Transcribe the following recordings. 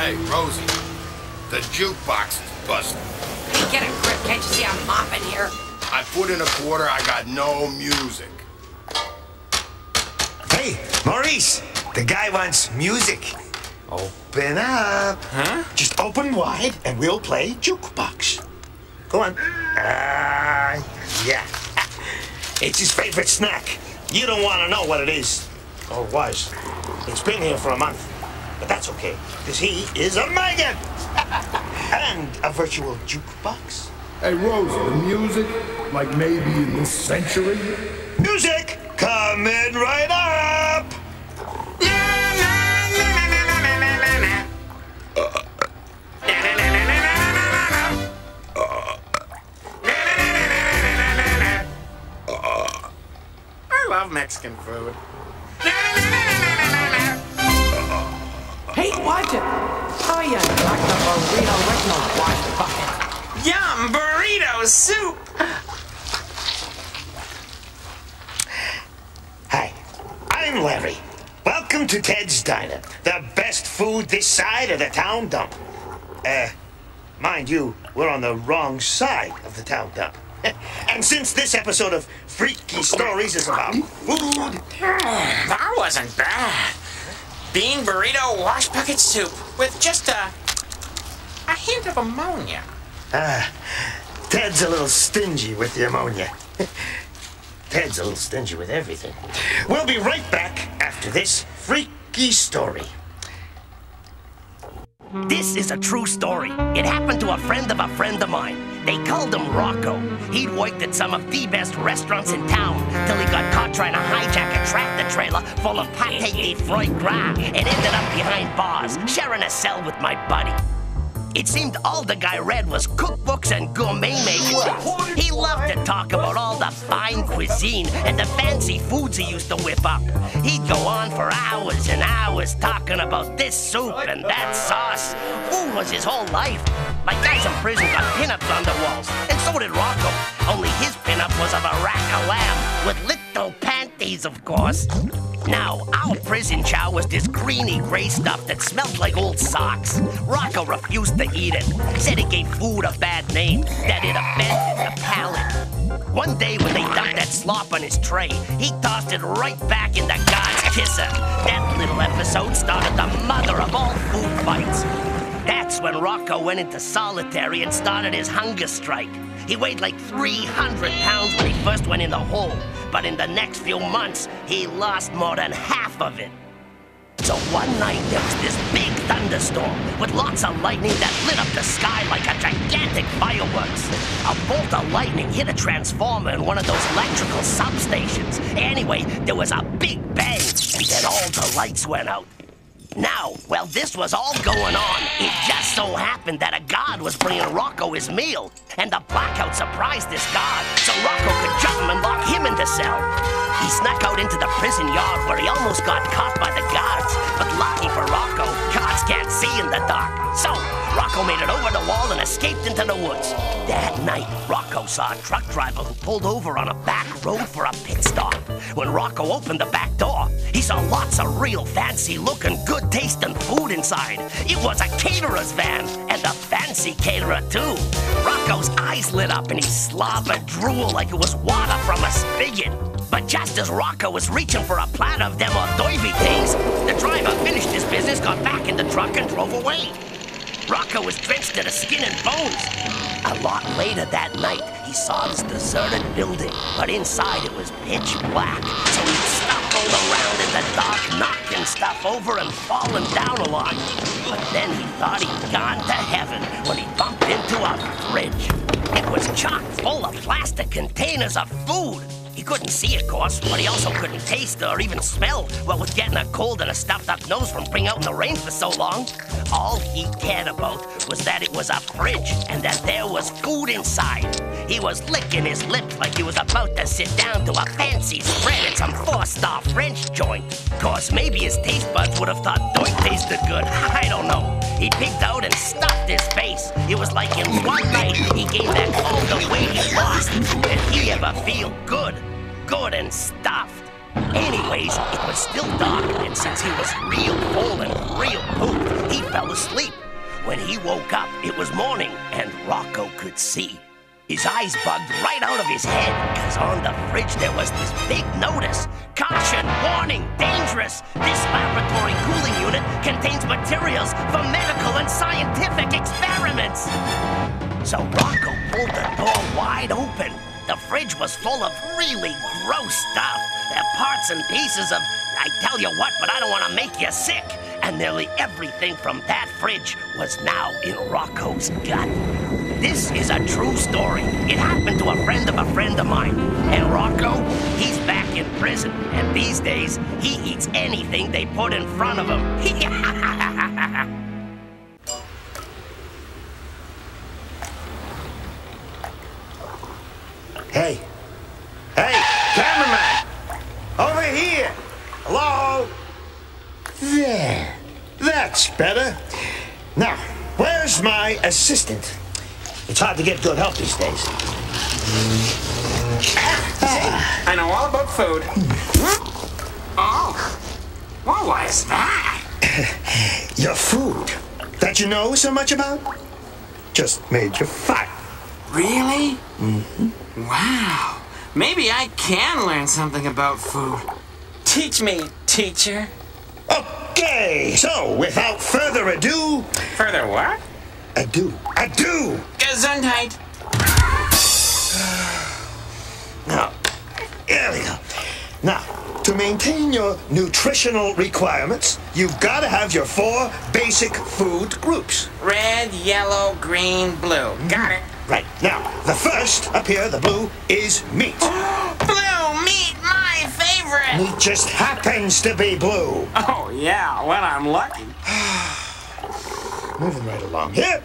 Hey, Rosie, the jukebox is busted. Hey, get a grip. Can't you see I'm mopping here? I put in a quarter, I got no music. Hey, Maurice, the guy wants music. Open up. Huh? Just open wide and we'll play jukebox. Go on. Yeah. It's his favorite snack. You don't want to know what it is. Or was. It's been here for a month. But that's okay, because he is a maggot. And a virtual jukebox. Hey, Rosie, the music, like maybe in this century? Music coming right up! I love Mexican food. Hey, watch it. Oh, yeah, like the burrito with no wash bucket. Yum, burrito soup! Hi, I'm Larry. Welcome to Ted's Diner, the best food this side of the town dump. Mind you, we're on the wrong side of the town dump. And since this episode of Freaky Stories is about food... That wasn't bad. Bean burrito wash bucket soup with just a hint of ammonia. Ted's a little stingy with the ammonia. Ted's a little stingy with everything. We'll be right back after this freaky story. This is a true story. It happened to a friend of mine. They called him Rocco. He'd worked at some of the best restaurants in town till he got caught trying to hijack a tractor trailer full of pâté de foie gras and ended up behind bars, sharing a cell with my buddy. It seemed all the guy read was cookbooks and gourmet magazines. He loved to talk about all the fine cuisine and the fancy foods he used to whip up. He'd go on for hours and hours talking about this soup and that sauce. Food was his whole life. My guys in prison got pinups on the walls, and so did Rocco. Only his pinup was of a rack of lamb, with little panties, of course. Now, our prison chow was this greeny gray stuff that smelled like old socks. Rocco refused to eat it. Said it gave food a bad name, that it offended the palate. One day when they dumped that slop on his tray, he tossed it right back into God's kisser. That little episode started the mother of all food fights. That's when Rocco went into solitary and started his hunger strike. He weighed like 300 pounds when he first went in the hole, but in the next few months, he lost more than half of it. So one night, there was this big thunderstorm with lots of lightning that lit up the sky like a gigantic fireworks. A bolt of lightning hit a transformer in one of those electrical substations. Anyway, there was a big bang, and then all the lights went out. Now, while this was all going on, it just so happened that a guard was bringing Rocco his meal, and the blackout surprised this guard, so Rocco could jump him and lock him in the cell. He snuck out into the prison yard where he almost got caught by the guards, but lucky for Rocco, guards can't see in the dark. So, Rocco made it over the wall and escaped into the woods. That night, Rocco saw a truck driver who pulled over on a back road for a pit stop. When Rocco opened the back door, he saw lots of real fancy-looking, good-tasting food inside. It was a caterer's van, and a fancy caterer, too. Rocco's eyes lit up, and he slobbered drool like it was water from a spigot. But just as Rocco was reaching for a platter of them hors d'oeuvre things, the driver finished his business, got back in the truck, and drove away. Rocco was drenched to the skin and bones. A lot later that night, he saw this deserted building, but inside it was pitch black. So he stumbled around in the dark, knocking stuff over and falling down a lot. But then he thought he'd gone to heaven when he bumped into a fridge. It was chock full of plastic containers of food. He couldn't see, of course, but he also couldn't taste or even smell what was getting a cold and a stuffed-up nose from being out in the rain for so long. All he cared about was that it was a fridge and that there was food inside. He was licking his lips like he was about to sit down to a fancy spread at some 4-star French joint. Of course, maybe his taste buds would have thought doink tasted good. I don't know. He picked out and stuffed his face. It was like in one night he gained back all the weight he lost. Did he ever feel good? Good and stuffed. Anyway, Anyways, it was still dark, and since he was real full and real pooped, he fell asleep. When he woke up, it was morning, and Rocco could see. His eyes bugged right out of his head, because on the fridge there was this big notice. Caution, warning, dangerous. This laboratory cooling unit contains materials for medical and scientific experiments. So Rocco pulled the door wide open. The fridge was full of really gross stuff. Parts and pieces of, I tell you what, but I don't want to make you sick. And nearly everything from that fridge was now in Rocco's gut. This is a true story. It happened to a friend of mine. And Rocco, he's back in prison. And these days, he eats anything they put in front of him. Hey, cameraman! Over here! Hello? There. That's better. Now, where's my assistant? It's hard to get good help these days. I know all about food. Oh, what was that? Your food that you know so much about just made you fat. Really? Mm-hmm. Wow. Maybe I can learn something about food. Teach me, teacher. Okay, so without further ado... Further what? Ado. Gesundheit. Now, here we go. Now, to maintain your nutritional requirements, you've got to have your 4 basic food groups. Red, yellow, green, blue. Got it. Right. Now, the first up here, the blue, is meat. Blue meat, my favorite. Meat just happens to be blue. Oh, yeah, when I'm lucky. Moving right along. Here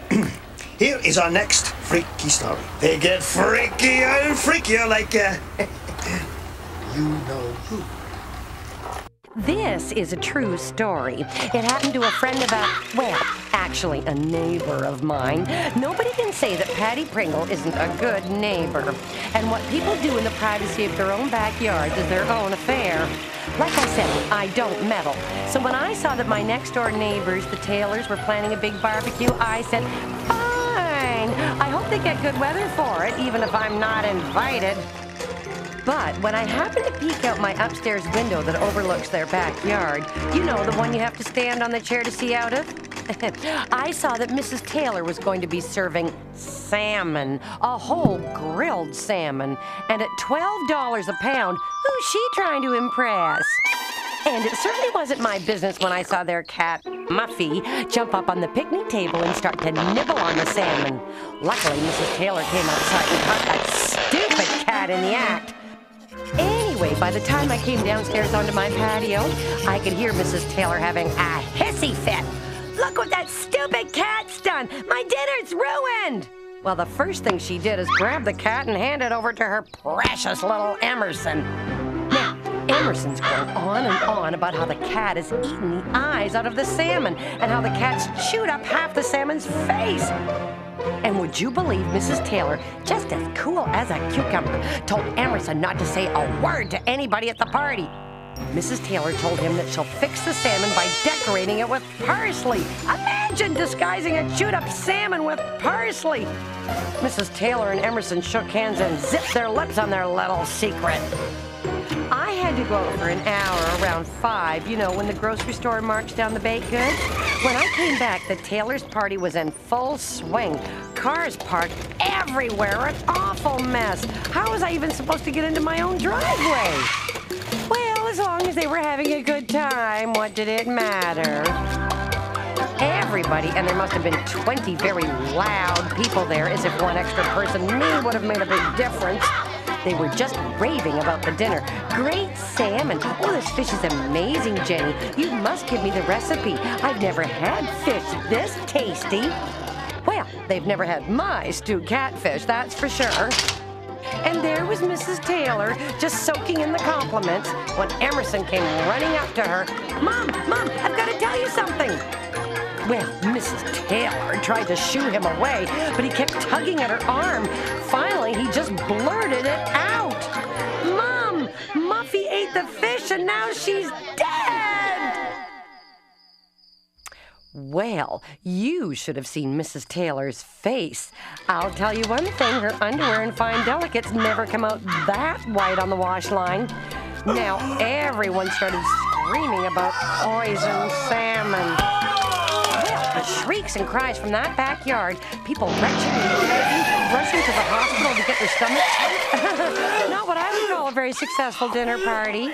is our next freaky story. They get freakier and freakier like, you know who. This is a true story. It happened to a friend of well, actually a neighbor of mine. Nobody can say that Patty Pringle isn't a good neighbor. And what people do in the privacy of their own backyards is their own affair. Like I said, I don't meddle. So when I saw that my next-door neighbors, the Taylors, were planning a big barbecue, I said, fine. I hope they get good weather for it, even if I'm not invited. But when I happened to peek out my upstairs window that overlooks their backyard, you know, the one you have to stand on the chair to see out of, I saw that Mrs. Taylor was going to be serving salmon, a whole grilled salmon. And at $12 a pound, who's she trying to impress? And it certainly wasn't my business when I saw their cat, Muffy, jump up on the picnic table and start to nibble on the salmon. Luckily, Mrs. Taylor came outside and caught that stupid cat in the act. Anyway, by the time I came downstairs onto my patio, I could hear Mrs. Taylor having a hissy fit. Look what that stupid cat's done! My dinner's ruined! Well, the first thing she did is grab the cat and hand it over to her precious little Emerson. Now, Emerson's going on and on about how the cat has eaten the eyes out of the salmon and how the cat's chewed up half the salmon's face. And would you believe Mrs. Taylor, just as cool as a cucumber, told Emerson not to say a word to anybody at the party? Mrs. Taylor told him that she'll fix the salmon by decorating it with parsley. Imagine disguising a chewed-up salmon with parsley. Mrs. Taylor and Emerson shook hands and zipped their lips on their little secret. I had to go for an hour around 5, you know, when the grocery store marks down the baked goods. When I came back, the Taylor's party was in full swing. Cars parked everywhere, an awful mess. How was I even supposed to get into my own driveway? Well, as long as they were having a good time, what did it matter? Everybody, and there must have been 20 very loud people there, as if one extra person, me, would have made a big difference. They were just raving about the dinner. Great salmon. Oh, this fish is amazing, Jenny. You must give me the recipe. I've never had fish this tasty. Well, they've never had my stewed catfish, that's for sure. And there was Mrs. Taylor, just soaking in the compliments, when Emerson came running up to her. Mom, I've got to tell you something. Well, Mrs. Taylor tried to shoo him away, but he kept tugging at her arm. Finally, he just blurted it out. Mom, Muffy ate ate the fish and now she's dead. Well, you should have seen Mrs. Taylor's face. I'll tell you one thing, her underwear and fine delicates never come out that white on the wash line. Now everyone started screaming about poison salmon. Well, the shrieks and cries from that backyard, people retching and gagging, rushing to the hospital to get their stomachs. Not what I would call a very successful dinner party.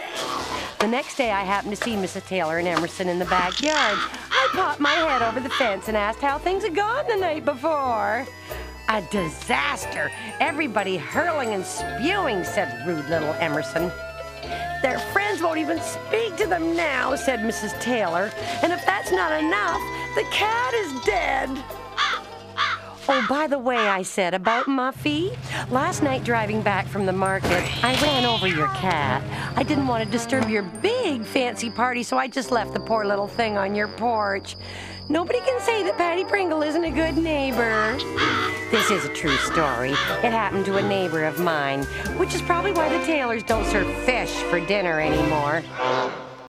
The next day, I happened to see Mrs. Taylor and Emerson in the backyard. I popped my head over the fence and asked how things had gone the night before. A disaster. Everybody hurling and spewing, said rude little Emerson. Their friends won't even speak to them now, said Mrs. Taylor. And if that's not enough, the cat is dead. Oh, by the way, I said about Muffy. Last night driving back from the market, I ran over your cat. I didn't want to disturb your big fancy party, so I just left the poor little thing on your porch. Nobody can say that Patty Pringle isn't a good neighbor. This is a true story. It happened to a neighbor of mine, which is probably why the Taylors don't serve fish for dinner anymore.